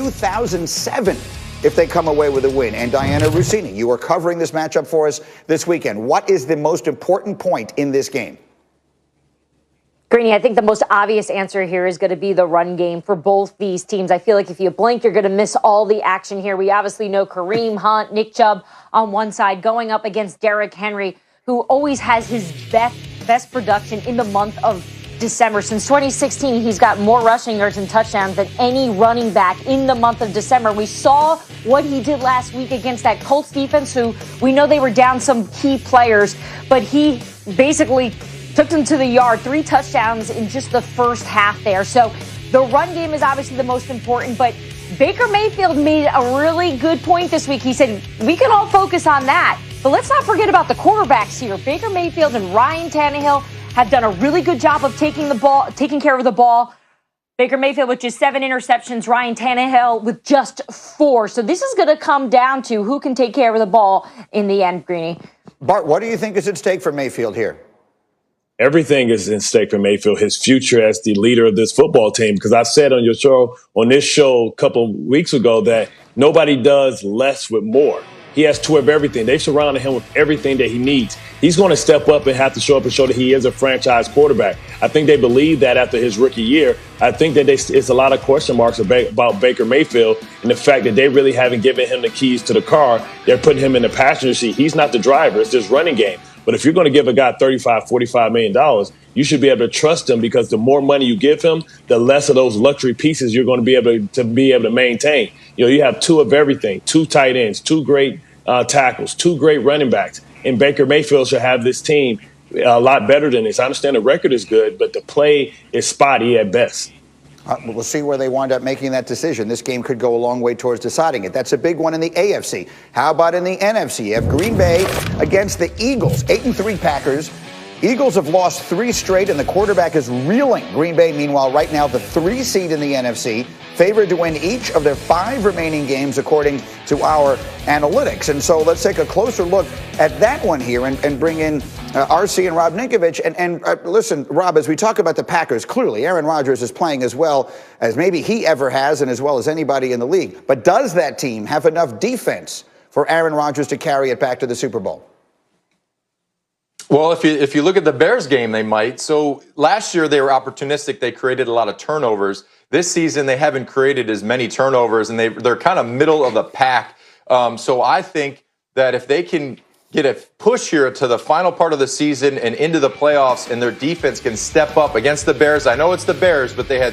2007 if they come away with a win. And Diana Russini, you are covering this matchup for us this weekend. What is the most important point in this game? Greeny, I think the most obvious answer here is going to be the run game for both these teams. I feel like if you blink, you're going to miss all the action here. We obviously know Kareem Hunt, Nick Chubb on one side going up against Derrick Henry, who always has his best production in the month of December. Since 2016, he's got more rushing yards and touchdowns than any running back in the month of December. We saw what he did last week against that Colts defense, who we know they were down some key players, but he basically took them to the yard, 3 touchdowns in just the first half there. So the run game is obviously the most important, but Baker Mayfield made a really good point this week. He said, we can all focus on that, but let's not forget about the quarterbacks here. Baker Mayfield and Ryan Tannehill have done a really good job of taking care of the ball. Baker Mayfield with just 7 interceptions, Ryan Tannehill with just 4. So this is going to come down to who can take care of the ball in the end, Greeny. Bart, what do you think is at stake for Mayfield here? Everything is in stake for Mayfield, his future as the leader of this football team. Because I said on this show a couple of weeks ago that nobody does less with more. He has 2 of everything. They've surrounded him with everything that he needs. He's going to step up and have to show up and show that he is a franchise quarterback. I think they believe that after his rookie year. I think that it's a lot of question marks about Baker Mayfield and the fact that they really haven't given him the keys to the car. They're putting him in the passenger seat. He's not the driver. It's just running game. But if you're going to give a guy $35, $45 million, you should be able to trust him, because the more money you give him, the less of those luxury pieces you're going to be able to maintain. You know, you have 2 of everything, 2 tight ends, 2 great tackles, 2 great running backs. And Baker Mayfield should have this team a lot better than this. I understand the record is good, but the play is spotty at best. We'll see where they wind up making that decision. This game could go a long way towards deciding it. That's a big one in the AFC. How about in the NFC? You have Green Bay against the Eagles. 8-3 Packers. Eagles have lost 3 straight, and the quarterback is reeling. Green Bay, meanwhile, right now the 3 seed in the NFC, favored to win each of their 5 remaining games according to our analytics. And so let's take a closer look at that one here and bring in RC and Rob Ninkovich. And listen, Rob, as we talk about the Packers, clearly Aaron Rodgers is playing as well as maybe he ever has and as well as anybody in the league. But does that team have enough defense for Aaron Rodgers to carry it back to the Super Bowl? Well, if you look at the Bears game, they might. So last year they were opportunistic. They created a lot of turnovers. This season they haven't created as many turnovers, and they're kind of middle of the pack. So I think that if they can get a push here to the final part of the season and into the playoffs, and their defense can step up against the Bears. I know it's the Bears, but they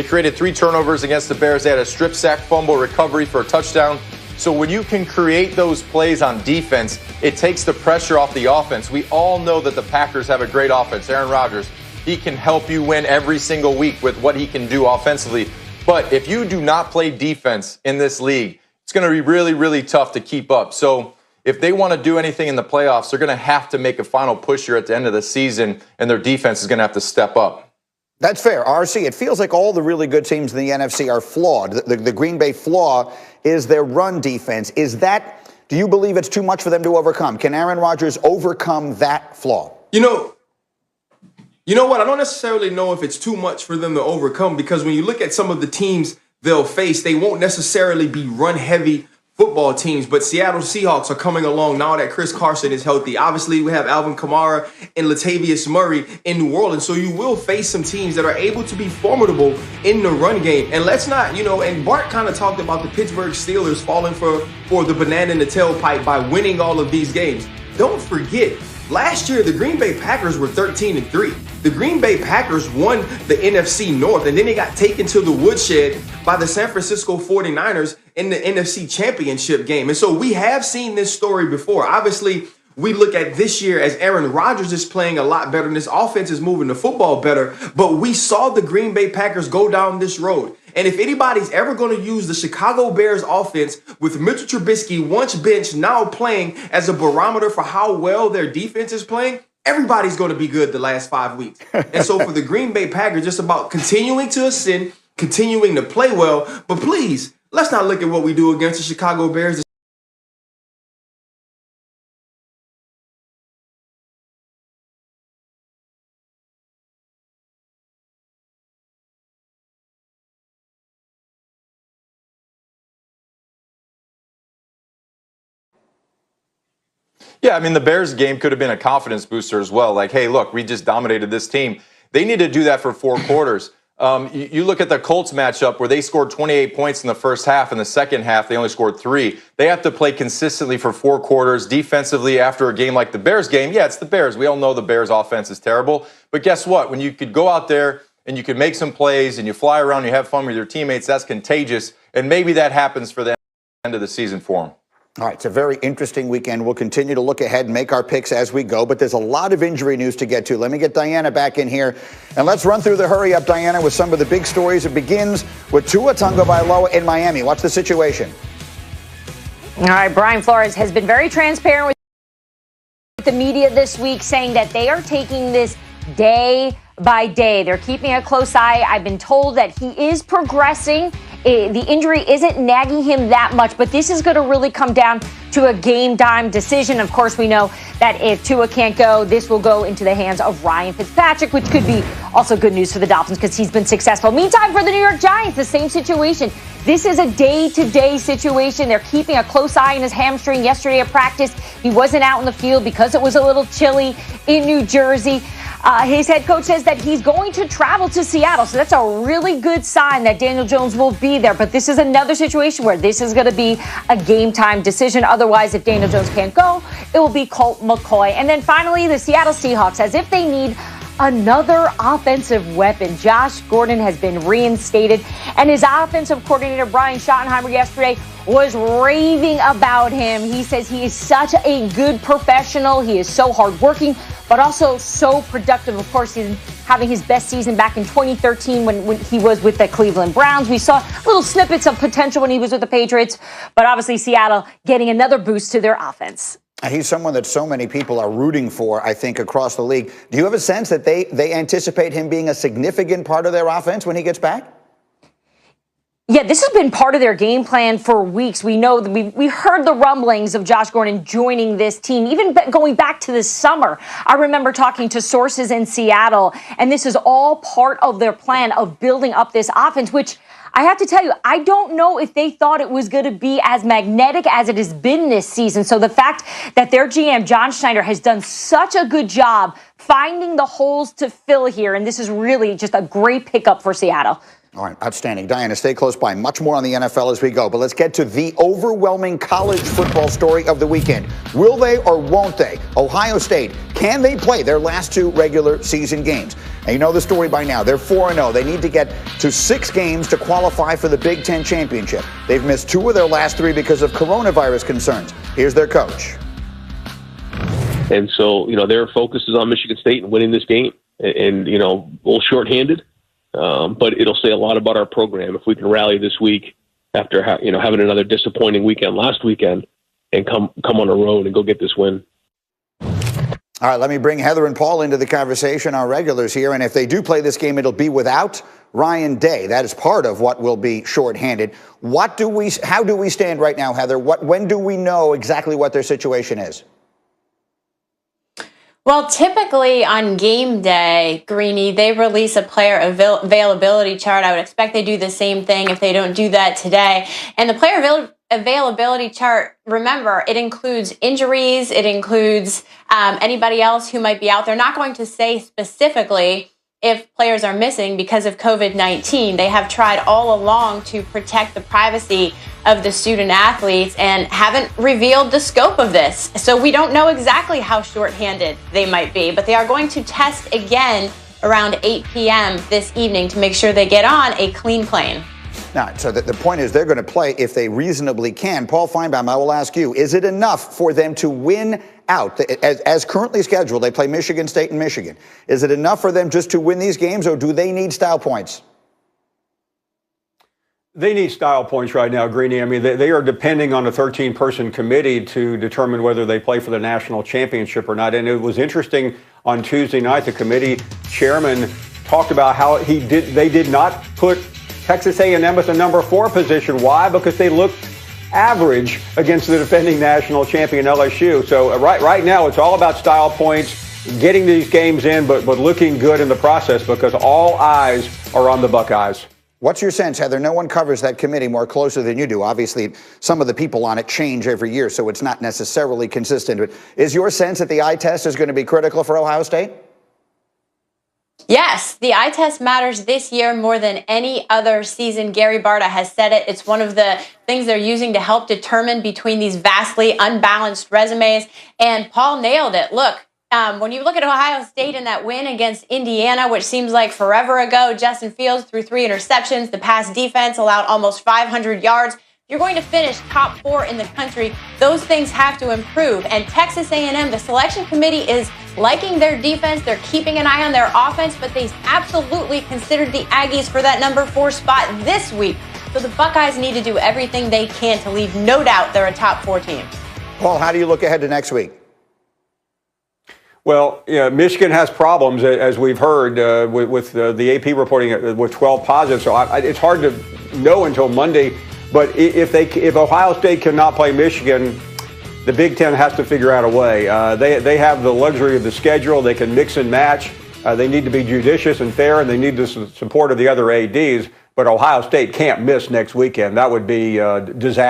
created 3 turnovers against the Bears. They had a strip sack fumble recovery for a touchdown. So when you can create those plays on defense, it takes the pressure off the offense. We all know that the Packers have a great offense. Aaron Rodgers, he can help you win every single week with what he can do offensively. But if you do not play defense in this league, it's going to be really, really tough to keep up. So if they want to do anything in the playoffs, they're going to have to make a final push here at the end of the season, and their defense is going to have to step up. That's fair. RC, it feels like all the really good teams in the NFC are flawed. The Green Bay flaw is their run defense. Do you believe it's too much for them to overcome? Can Aaron Rodgers overcome that flaw? You know what? I don't necessarily know if it's too much for them to overcome, because when you look at some of the teams they'll face, they won't necessarily be run-heavy football teams, but Seattle Seahawks are coming along now that Chris Carson is healthy. Obviously, we have Alvin Kamara and Latavius Murray in New Orleans, so you will face some teams that are able to be formidable in the run game. And let's not, and Bart kind of talked about the Pittsburgh Steelers falling for the banana in the tailpipe by winning all of these games. Don't forget, last year, the Green Bay Packers were 13-3. The Green Bay Packers won the NFC North, and then they got taken to the woodshed by the San Francisco 49ers in the NFC Championship game. And so we have seen this story before. Obviously, we look at this year as Aaron Rodgers is playing a lot better, and this offense is moving the football better. But we saw the Green Bay Packers go down this road. And if anybody's ever going to use the Chicago Bears offense with Mitchell Trubisky, once benched, now playing as a barometer for how well their defense is playing, everybody's going to be good the last 5 weeks. And so for the Green Bay Packers, just about continuing to ascend, continuing to play well. But please, let's not look at what we do against the Chicago Bears. Yeah, I mean, the Bears game could have been a confidence booster as well. Like, hey, look, we just dominated this team. They need to do that for 4 quarters. You look at the Colts matchup where they scored 28 points in the first half. In the second half, they only scored 3. They have to play consistently for 4 quarters. Defensively, after a game like the Bears game, yeah, it's the Bears. We all know the Bears offense is terrible. But guess what? When you could go out there and you can make some plays and you fly around, you have fun with your teammates, that's contagious. And maybe that happens for the end of the season for them. All right, it's a very interesting weekend. We'll continue to look ahead and make our picks as we go, but there's a lot of injury news to get to. Let me get Diana back in here, and let's run through the hurry up, Diana, with some of the big stories. It begins with Tua Tagovailoa in Miami. What's the situation? All right, Brian Flores has been very transparent with the media this week, saying that they are taking this day by day. They're keeping a close eye. I've been told that he is progressing. The injury isn't nagging him that much, but this is going to really come down to a game-time decision. Of course, we know that if Tua can't go, this will go into the hands of Ryan Fitzpatrick, which could be also good news for the Dolphins because he's been successful. Meantime, for the New York Giants, the same situation. This is a day-to-day situation. They're keeping a close eye on his hamstring. Yesterday at practice, he wasn't out in the field because it was a little chilly in New Jersey. His head coach says that he's going to travel to Seattle, so that's a really good sign that Daniel Jones will be there. But this is another situation where this is going to be a game-time decision. Otherwise, if Daniel Jones can't go, it will be Colt McCoy. And then finally, the Seattle Seahawks, as if they need another offensive weapon. Josh Gordon has been reinstated, and his offensive coordinator, Brian Schottenheimer, yesterday was raving about him. He says he is such a good professional. He is so hardworking, but also so productive. Of course, he's having his best season back in 2013 when he was with the Cleveland Browns. We saw little snippets of potential when he was with the Patriots, but obviously Seattle getting another boost to their offense. He's someone that so many people are rooting for, I think, across the league. Do you have a sense that they anticipate him being a significant part of their offense when he gets back? Yeah, this has been part of their game plan for weeks. We know that we heard the rumblings of Josh Gordon joining this team, even going back to this summer. I remember talking to sources in Seattle, and this is all part of their plan of building up this offense, which I have to tell you, I don't know if they thought it was going to be as magnetic as it has been this season. So the fact that their GM, John Schneider, has done such a good job finding the holes to fill here, and this is really just a great pickup for Seattle. All right, outstanding. Diana, stay close by. Much more on the NFL as we go. But let's get to the overwhelming college football story of the weekend. Will they or won't they? Ohio State, can they play their last 2 regular season games? And you know the story by now. They're 4-0. They need to get to 6 games to qualify for the Big Ten championship. They've missed 2 of their last 3 because of coronavirus concerns. Here's their coach. And so, their focus is on Michigan State and winning this game. And a little shorthanded. But it'll say a lot about our program if we can rally this week after having another disappointing weekend last weekend and come on a road and go get this win. All right, let me bring Heather and Paul into the conversation, our regulars here. And if they do play this game, it'll be without Ryan Day. That is part of what will be shorthanded. How do we stand right now, Heather? When do we know exactly what their situation is? Well, typically on game day, Greeny, they release a player availability chart. I would expect they do the same thing if they don't do that today. And the player availability chart, remember, it includes injuries. It includes anybody else who might be out. They're not going to say specifically if players are missing because of COVID-19. They have tried all along to protect the privacy of the student athletes and haven't revealed the scope of this. So we don't know exactly how shorthanded they might be, but they are going to test again around 8 p.m. this evening to make sure they get on a clean plane. Now, so the point is they're going to play if they reasonably can. Paul Feinbaum, I will ask you, is it enough for them to win out? As currently scheduled, they play Michigan State and Michigan. Is it enough for them just to win these games, or do they need style points? They need style points right now, Greeny. I mean, they are depending on a 13-person committee to determine whether they play for the national championship or not. And it was interesting on Tuesday night, the committee chairman talked about how they did not put Texas A&M at the number 4 position. Why? Because they looked average against the defending national champion LSU. So right now, it's all about style points, getting these games in, but looking good in the process because all eyes are on the Buckeyes. What's your sense, Heather? No one covers that committee more closely than you do. Obviously, some of the people on it change every year, so it's not necessarily consistent. But is your sense that the eye test is going to be critical for Ohio State? Yes, the eye test matters this year more than any other season. Gary Barta has said it. It's one of the things they're using to help determine between these vastly unbalanced resumes. And Paul nailed it. Look, when you look at Ohio State in that win against Indiana, which seems like forever ago, Justin Fields threw 3 interceptions. The pass defense allowed almost 500 yards. You're going to finish top 4 in the country. Those things have to improve. And Texas A&M, the selection committee is liking their defense. They're keeping an eye on their offense, but they absolutely considered the Aggies for that number 4 spot this week. So the Buckeyes need to do everything they can to leave no doubt they're a top 4 team. Paul, how do you look ahead to next week? Well, yeah, Michigan has problems, as we've heard, with the AP reporting with 12 positives. So it's hard to know until Monday. But if Ohio State cannot play Michigan, the Big Ten has to figure out a way. They have the luxury of the schedule. They can mix and match. They need to be judicious and fair, and they need the support of the other ADs. But Ohio State can't miss next weekend. That would be disaster.